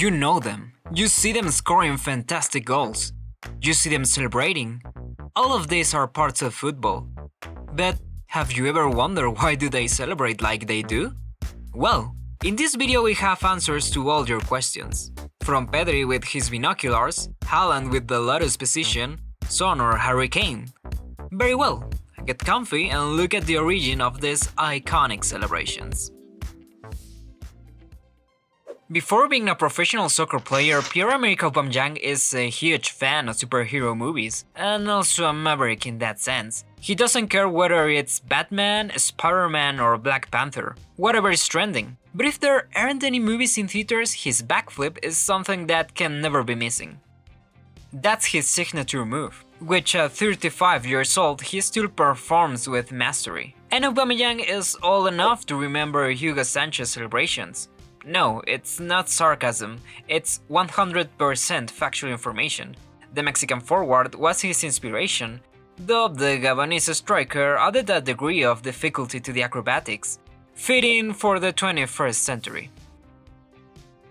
You know them. You see them scoring fantastic goals. You see them celebrating. All of these are parts of football. But have you ever wondered why do they celebrate like they do? Well, in this video we have answers to all your questions. From Pedri with his binoculars, Haaland with the lotus position, Son or Harry Kane. Very well, get comfy and look at the origin of these iconic celebrations. Before being a professional soccer player, Pierre Emerick Aubameyang is a huge fan of superhero movies, and also a maverick in that sense. He doesn't care whether it's Batman, Spider-Man or Black Panther, whatever is trending. But if there aren't any movies in theaters, his backflip is something that can never be missing. That's his signature move, which at 35 years old he still performs with mastery. And Aubameyang is old enough to remember Hugo Sanchez celebrations. No, it's not sarcasm, it's 100% factual information. The Mexican forward was his inspiration, though the Gabonese striker added a degree of difficulty to the acrobatics, fitting for the 21st century.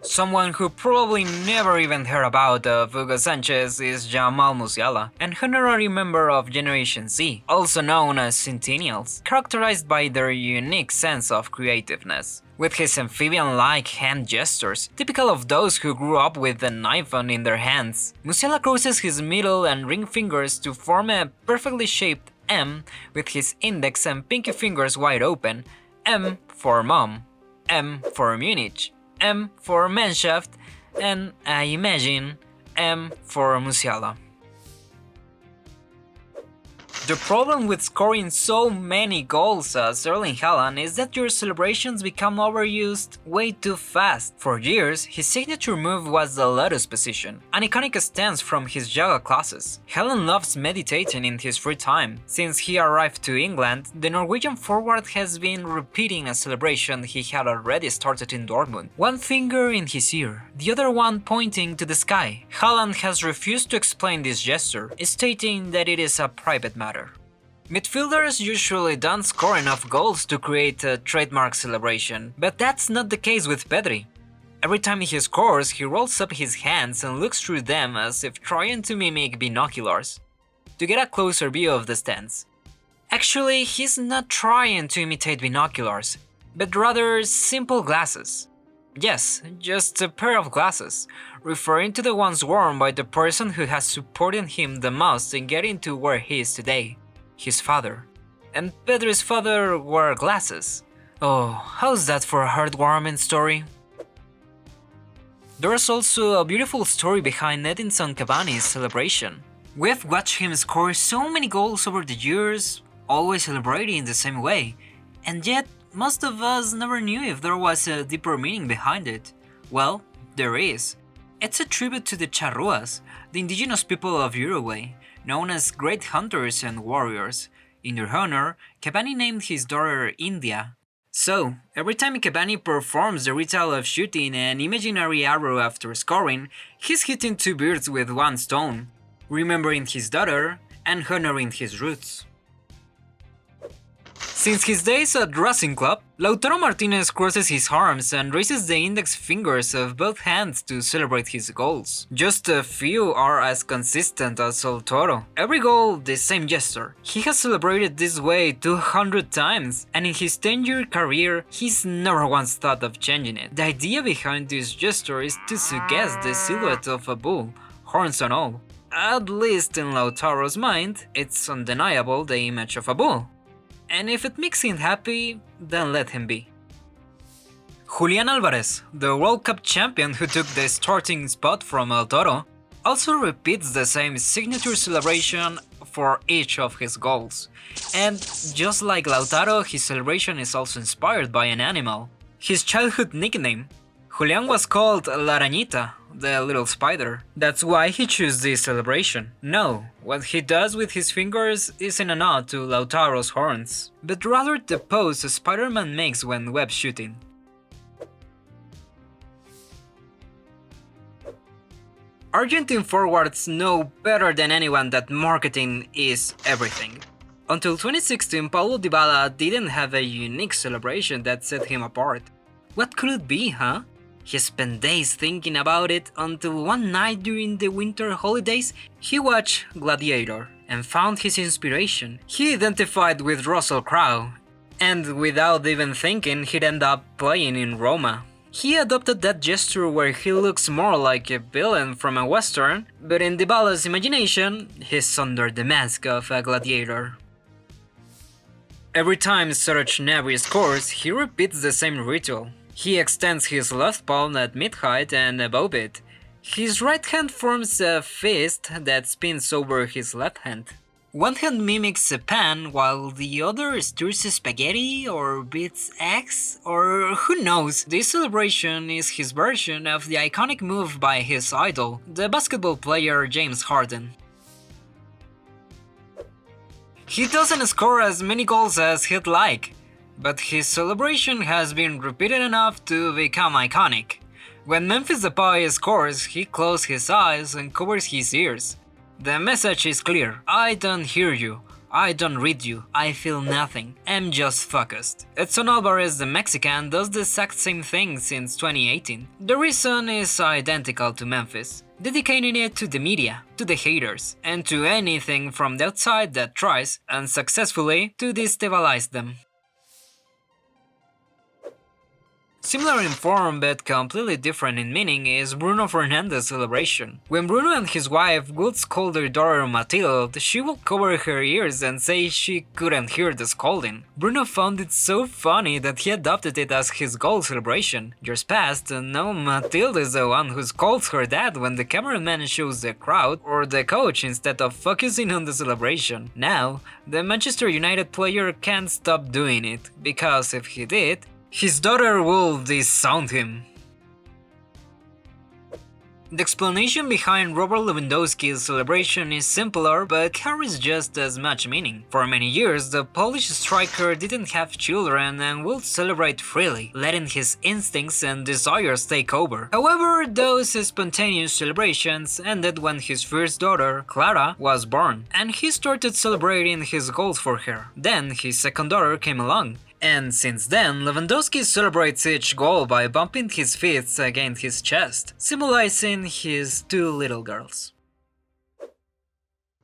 Someone who probably never even heard about of Hugo Sanchez is Jamal Musiala, an honorary member of Generation Z, also known as Centennials, characterized by their unique sense of creativeness. With his amphibian-like hand gestures, typical of those who grew up with an iPhone in their hands, Musiala crosses his middle and ring fingers to form a perfectly shaped M with his index and pinky fingers wide open, M for Mom, M for Munich, M for Mannschaft, and I imagine M for Musiala. The problem with scoring so many goals as Herling Haaland is that your celebrations become overused way too fast. For years, his signature move was the lotus position, an iconic stance from his yoga classes. Haaland loves meditating in his free time. Since he arrived to England, the Norwegian forward has been repeating a celebration he had already started in Dortmund. One finger in his ear, the other one pointing to the sky. Haaland has refused to explain this gesture, stating that it is a private matter. Midfielders usually don't score enough goals to create a trademark celebration, but that's not the case with Pedri. Every time he scores, he rolls up his hands and looks through them as if trying to mimic binoculars, to get a closer view of the stance. Actually, he's not trying to imitate binoculars, but rather simple glasses. Yes, just a pair of glasses, referring to the ones worn by the person who has supported him the most in getting to where he is today. His father. And Pedri's father wore glasses. Oh, how's that for a heartwarming story? There's also a beautiful story behind Edison Cani's celebration. We've watched him score so many goals over the years, always celebrating the same way, and yet most of us never knew if there was a deeper meaning behind it. Well, there is. It's a tribute to the Charruas, the indigenous people of Uruguay, known as great hunters and warriors. In their honor, Cani named his daughter India. So, every time Cani performs the ritual of shooting an imaginary arrow after scoring, he's hitting two birds with one stone, remembering his daughter and honoring his roots. Since his days at Racing Club, Lautaro Martínez crosses his arms and raises the index fingers of both hands to celebrate his goals. Just a few are as consistent as Lautaro. Every goal, the same gesture. He has celebrated this way 200 times, and in his 10-year career, he's never once thought of changing it. The idea behind this gesture is to suggest the silhouette of a bull, horns and all. At least in Lautaro's mind, it's undeniable the image of a bull. And if it makes him happy, then let him be. Julián Alvarez, the World Cup champion who took the starting spot from Lautaro, also repeats the same signature celebration for each of his goals. And just like Lautaro, his celebration is also inspired by an animal. His childhood nickname, Julián, was called La Arañita, the little spider. That's why he chose this celebration. No, what he does with his fingers isn't a nod to Lautaro's horns, but rather the pose Spider-Man makes when web shooting. Argentine forwards know better than anyone that marketing is everything. Until 2016, Paulo Dybala didn't have a unique celebration that set him apart. What could it be, huh? He spent days thinking about it until one night during the winter holidays he watched Gladiator and found his inspiration. He identified with Russell Crowe, and without even thinking he'd end up playing in Roma. He adopted that gesture where he looks more like a villain from a western, but in Dybala's imagination, he's under the mask of a gladiator. Every time Serge Gnabry scores, he repeats the same ritual. He extends his left palm at mid-height and above it. His right hand forms a fist that spins over his left hand. One hand mimics a pan while the other stirs spaghetti or beats eggs, or who knows. This celebration is his version of the iconic move by his idol, the basketball player James Harden. He doesn't score as many goals as he'd like, but his celebration has been repeated enough to become iconic. When Memphis Depay scores, he closes his eyes and covers his ears. The message is clear: I don't hear you, I don't read you, I feel nothing, I'm just focused. Edison Alvarez, the Mexican, does the exact same thing since 2018. The reason is identical to Memphis, dedicating it to the media, to the haters, and to anything from the outside that tries, unsuccessfully, to destabilize them. Similar in form but completely different in meaning is Bruno Fernandes' celebration. When Bruno and his wife would scold their daughter Matilde, she would cover her ears and say she couldn't hear the scolding. Bruno found it so funny that he adopted it as his goal celebration. Years passed, and now Matilde is the one who scolds her dad when the cameraman shows the crowd or the coach instead of focusing on the celebration. Now, the Manchester United player can't stop doing it, because if he did, his daughter will disown him. The explanation behind Robert Lewandowski's celebration is simpler but carries just as much meaning. For many years, the Polish striker didn't have children and would celebrate freely, letting his instincts and desires take over. However, those spontaneous celebrations ended when his first daughter, Clara, was born, and he started celebrating his goals for her. Then his second daughter came along. And since then, Lewandowski celebrates each goal by bumping his fists against his chest, symbolizing his two little girls.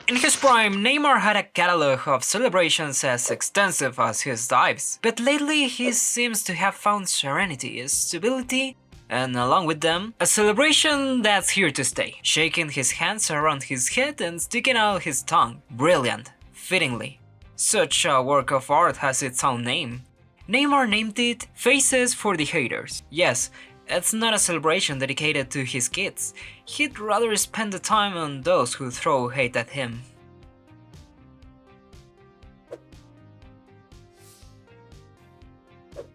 In his prime, Neymar had a catalog of celebrations as extensive as his dives, but lately he seems to have found serenity, stability, and along with them, a celebration that's here to stay, shaking his hands around his head and sticking out his tongue. Brilliant, fittingly. Such a work of art has its own name. Neymar named it Faces for the Haters. Yes, it's not a celebration dedicated to his kids. He'd rather spend the time on those who throw hate at him.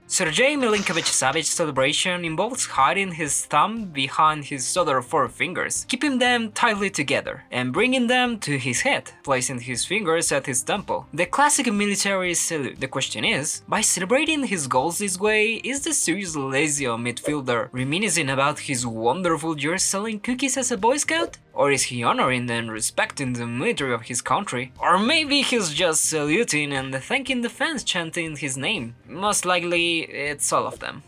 Sergej Milinković-Savić celebration involves hiding his thumb behind his other four fingers, keeping them tightly together, and bringing them to his head, placing his fingers at his temple. The classic military salute. The question is, by celebrating his goals this way, is the serious Lazio midfielder reminiscing about his wonderful years selling cookies as a Boy Scout? Or is he honoring and respecting the military of his country? Or maybe he's just saluting and thanking the fans chanting his name. Most likely, it's all of them.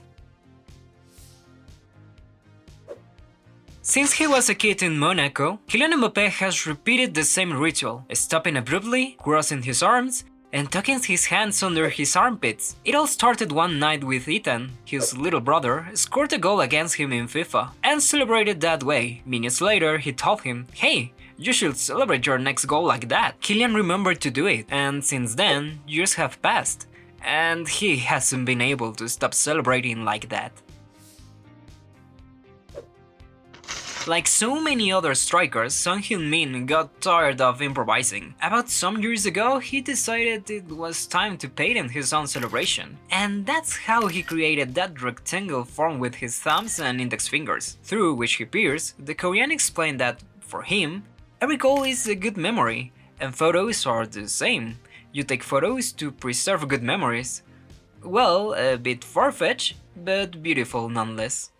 Since he was a kid in Monaco, Kylian Mbappé has repeated the same ritual, stopping abruptly, crossing his arms, and tucking his hands under his armpits. It all started one night with Ethan, his little brother, scored a goal against him in FIFA, and celebrated that way. Minutes later, he told him, "Hey, you should celebrate your next goal like that." Kylian remembered to do it, and since then, years have passed, and he hasn't been able to stop celebrating like that. Like so many other strikers, Son Heung-min got tired of improvising. About some years ago, he decided it was time to patent his own celebration. And that's how he created that rectangle form with his thumbs and index fingers, through which he peers. The Korean explained that, for him, every goal is a good memory, and photos are the same. You take photos to preserve good memories. Well, a bit far-fetched, but beautiful nonetheless.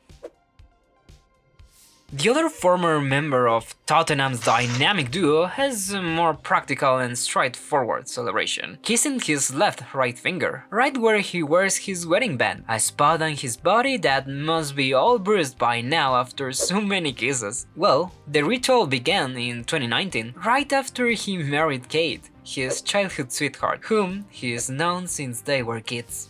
The other former member of Tottenham's dynamic duo has a more practical and straightforward celebration, kissing his left right finger, right where he wears his wedding band, a spot on his body that must be all bruised by now after so many kisses. Well, the ritual began in 2019, right after he married Kate, his childhood sweetheart, whom he has known since they were kids.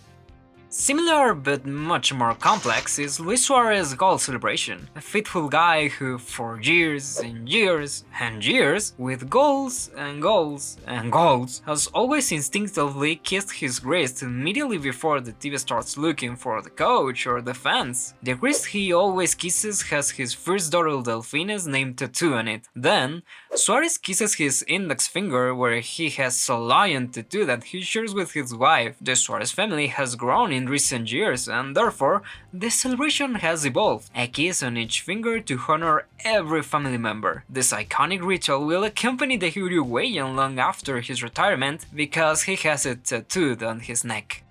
Similar but much more complex is Luis Suárez's goal celebration, a faithful guy who for years and years and years, with goals and goals and goals, has always instinctively kissed his wrist immediately before the TV starts looking for the coach or the fans. The wrist he always kisses has his first daughter Delfina's name tattooed on it. Then, Suárez kisses his index finger where he has a lion tattoo that he shares with his wife. The Suárez family has grown in recent years and therefore the celebration has evolved, a kiss on each finger to honor every family member. This iconic ritual will accompany the Uruguayan long after his retirement because he has it tattooed on his neck.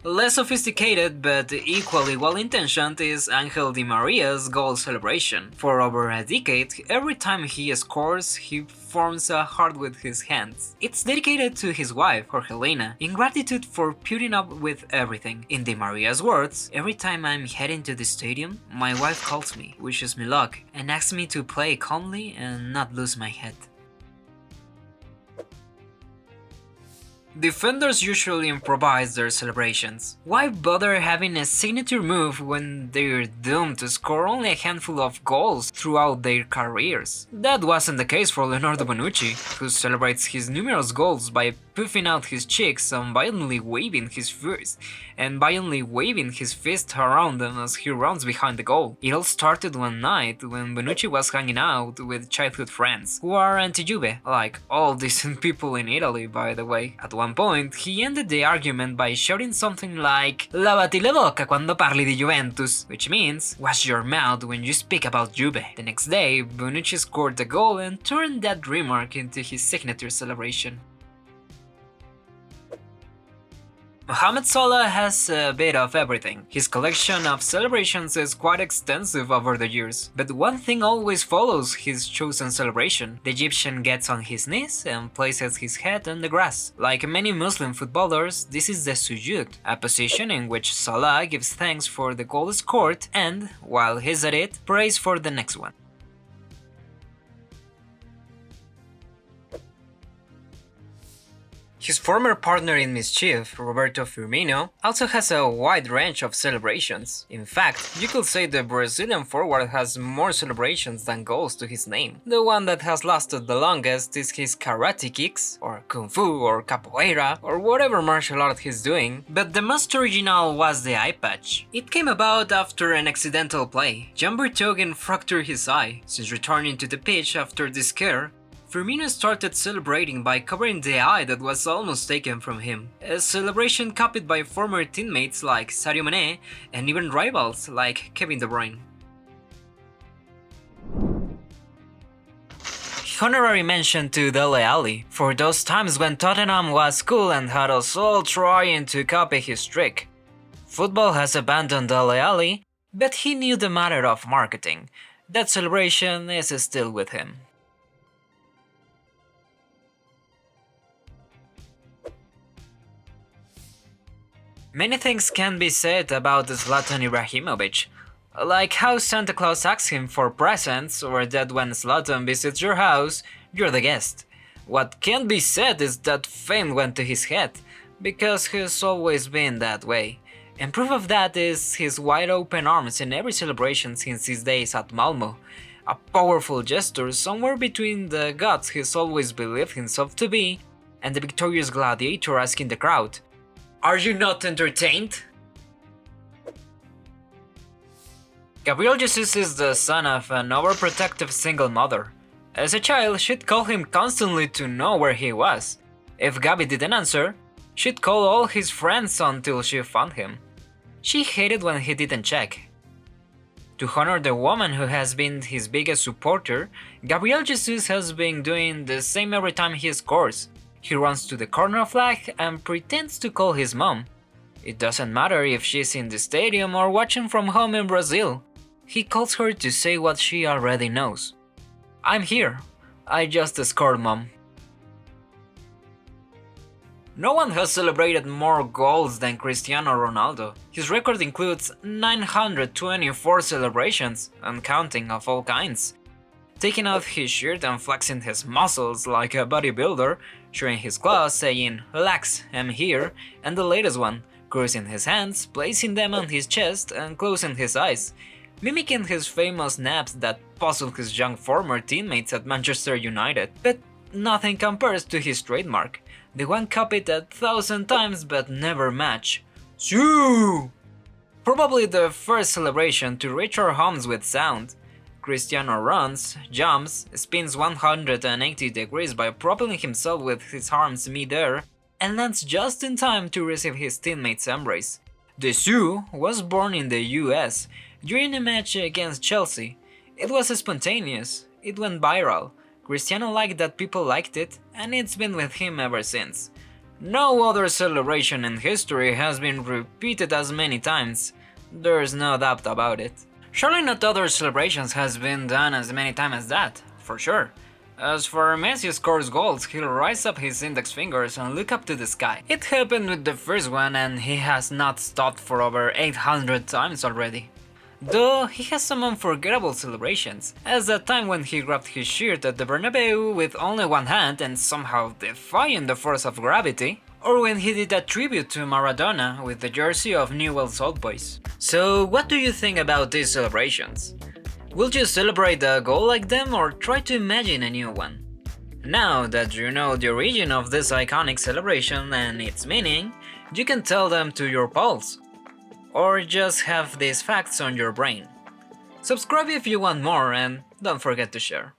Less sophisticated but equally well-intentioned is Ángel di Maria's goal celebration. For over a decade, every time he scores, he forms a heart with his hands. It's dedicated to his wife, Jorgelina, in gratitude for putting up with everything. In Di Maria's words, every time I'm heading to the stadium, my wife calls me, wishes me luck, and asks me to play calmly and not lose my head. Defenders usually improvise their celebrations. Why bother having a signature move when they're doomed to score only a handful of goals throughout their careers? That wasn't the case for Leonardo Bonucci, who celebrates his numerous goals by puffing out his cheeks and violently waving his fist around them as he runs behind the goal. It all started one night when Bonucci was hanging out with childhood friends, who are anti-Juve, like all decent people in Italy by the way. At one point, he ended the argument by shouting something like "Lavati la bocca quando parli di Juventus", which means wash your mouth when you speak about Juve. The next day, Bonucci scored the goal and turned that remark into his signature celebration. Mohamed Salah has a bit of everything. His collection of celebrations is quite extensive over the years, but one thing always follows his chosen celebration. The Egyptian gets on his knees and places his head on the grass. Like many Muslim footballers, this is the sujood, a position in which Salah gives thanks for the goal scored and, while he's at it, prays for the next one. His former partner in mischief, Roberto Firmino, also has a wide range of celebrations. In fact, you could say the Brazilian forward has more celebrations than goals to his name. The one that has lasted the longest is his karate kicks, or kung fu, or capoeira, or whatever martial art he's doing, but the most original was the eye patch. It came about after an accidental play. Jan Vertonghen fractured his eye. Since returning to the pitch after this scare, Firmino started celebrating by covering the eye that was almost taken from him, a celebration copied by former teammates like Sadio Mane and even rivals like Kevin De Bruyne. Honorary mention to Dele Alli, for those times when Tottenham was cool and had us all trying to copy his trick. Football has abandoned Dele Alli, but he knew the matter of marketing. That celebration is still with him. Many things can be said about Zlatan Ibrahimović, like how Santa Claus asks him for presents, or that when Zlatan visits your house, you're the guest. What can't be said is that fame went to his head, because he's always been that way. And proof of that is his wide open arms in every celebration since his days at Malmo, a powerful gesture somewhere between the gods he's always believed himself to be, and the victorious gladiator asking the crowd, "Are you not entertained?" Gabriel Jesús is the son of an overprotective single mother. As a child, she'd call him constantly to know where he was. If Gabi didn't answer, she'd call all his friends until she found him. She hated when he didn't check. To honor the woman who has been his biggest supporter, Gabriel Jesús has been doing the same every time he scores. He runs to the corner flag and pretends to call his mom. It doesn't matter if she's in the stadium or watching from home in Brazil. He calls her to say what she already knows. I'm here. I just scored, mom. No one has celebrated more goals than Cristiano Ronaldo. His record includes 924 celebrations, and counting, of all kinds. Taking off his shirt and flexing his muscles like a bodybuilder, showing his claws, saying, "Relax, I'm here," and the latest one, crossing his hands, placing them on his chest and closing his eyes, mimicking his famous naps that puzzled his young former teammates at Manchester United. But nothing compares to his trademark, the one copied 1,000 times but never matched. Shoo! Probably the first celebration to reach our homes with sound. Cristiano runs, jumps, spins 180 degrees by propelling himself with his arms mid-air, and lands just in time to receive his teammate's embrace. The Shoo was born in the US during a match against Chelsea. It was spontaneous, it went viral. Cristiano liked that people liked it, and it's been with him ever since. No other celebration in history has been repeated as many times. There's no doubt about it. Surely not other celebrations has been done as many times as that, for sure. As for Messi scores goals, he'll rise up his index fingers and look up to the sky. It happened with the first one and he has not stopped for over 800 times already. Though he has some unforgettable celebrations, as that time when he grabbed his shirt at the Bernabeu with only one hand and somehow defying the force of gravity, or when he did a tribute to Maradona with the jersey of Newell's Old Boys. So what do you think about these celebrations? Will you celebrate a goal like them or try to imagine a new one? Now that you know the origin of this iconic celebration and its meaning, you can tell them to your pals. Or just have these facts on your brain. Subscribe if you want more and don't forget to share.